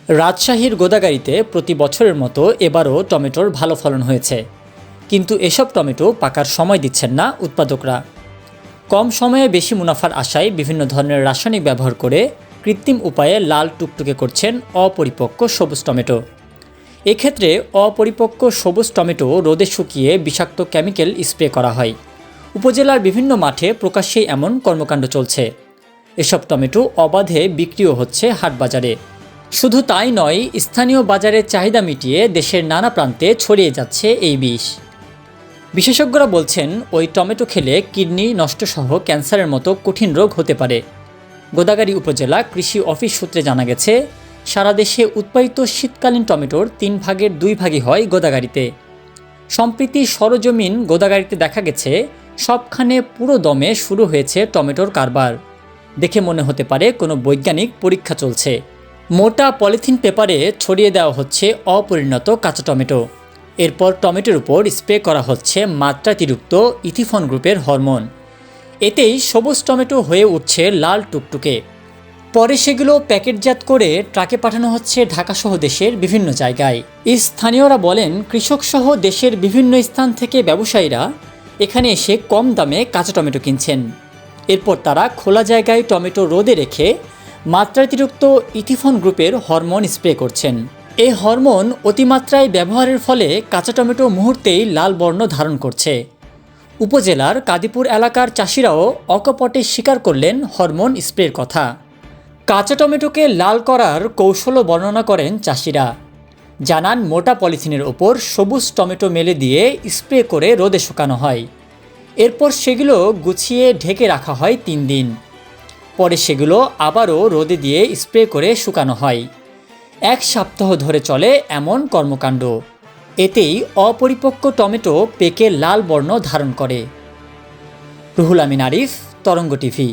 রাজশাহীর গোদাগাড়িতে প্রতি বছরের মতো এবারও টমেটোর ভালো ফলন হয়েছে, কিন্তু এসব টমেটো পাকার সময় দিচ্ছেন না উৎপাদকরা। কম সময়ে বেশি মুনাফার আশায় বিভিন্ন ধরনের রাসায়নিক ব্যবহার করে কৃত্রিম উপায়ে লাল টুকটুকে করছেন অপরিপক্ক সবুজ টমেটো। এক্ষেত্রে অপরিপক্ক সবুজ টমেটো রোদে শুকিয়ে বিষাক্ত কেমিক্যাল স্প্রে করা হয়। উপজেলার বিভিন্ন মাঠে প্রকাশ্যেই এমন কর্মকাণ্ড চলছে। এসব টমেটো অবাধে বিক্রিও হচ্ছে হাটবাজারে। শুধু তাই নয়, স্থানীয় বাজারের চাহিদা মিটিয়ে দেশের নানা প্রান্তে ছড়িয়ে যাচ্ছে এই বিষ। বিশেষজ্ঞরা বলছেন, ওই টমেটো খেলে কিডনি নষ্টসহ ক্যান্সারের মতো কঠিন রোগ হতে পারে। গোদাগাড়ী উপজেলা কৃষি অফিস সূত্রে জানা গেছে, সারা দেশে উৎপাদিত শীতকালীন টমেটোর 3 ভাগের 2 ভাগই হয় গোদাগাড়িতে। সম্প্রতি সরজমিন গোদাগাড়িতে দেখা গেছে, সবখানে পুরো দমে শুরু হয়েছে টমেটোর কারবার। দেখে মনে হতে পারে কোনো বৈজ্ঞানিক পরীক্ষা চলছে। মোটা পলিথিন পেপারে ছড়িয়ে দেওয়া হচ্ছে অপরিণত কাঁচা টমেটো। এরপর টমেটোর উপর স্প্রে করা হচ্ছে মাত্রাতিরিক্ত ইথিফন গ্রুপের হরমোন। এতেই সবুজ টমেটো হয়ে উঠছে লাল টুকটুকে। পরে সেগুলো প্যাকেটজাত করে ট্রাকে পাঠানো হচ্ছে ঢাকাসহ দেশের বিভিন্ন জায়গায়। স্থানীয়রা বলেন, কৃষকসহ দেশের বিভিন্ন স্থান থেকে ব্যবসায়ীরা এখানে এসে কম দামে কাঁচা টমেটো কিনছেন। এরপর তারা খোলা জায়গায় টমেটো রোদে রেখে মাত্রাতিরিক্ত ইথিফন গ্রুপের হরমোন স্প্রে করছেন। এই হরমোন অতিমাত্রায় ব্যবহারের ফলে কাঁচা টমেটো মুহূর্তেই লাল বর্ণ ধারণ করছে। উপজেলার কাদিপুর এলাকার চাষিরাও অকপটে স্বীকার করলেন হরমোন স্প্রের কথা। কাঁচা টমেটোকে লাল করার কৌশলও বর্ণনা করেন চাষিরা। জানান, মোটা পলিথিনের ওপর সবুজ টমেটো মেলে দিয়ে স্প্রে করে রোদে শুকানো হয়। এরপর সেগুলো গুছিয়ে ঢেকে রাখা হয় 3 দিন। পরে সেগুলো আবারও রোদে দিয়ে স্প্রে করে শুকানো হয়। 1 সপ্তাহ ধরে চলে এমন কর্মকাণ্ড। এতেই অপরিপক্ক টমেটো পেকে লাল বর্ণ ধারণ করে। রুহুল আমিন আরিফ, তরঙ্গ টিভি।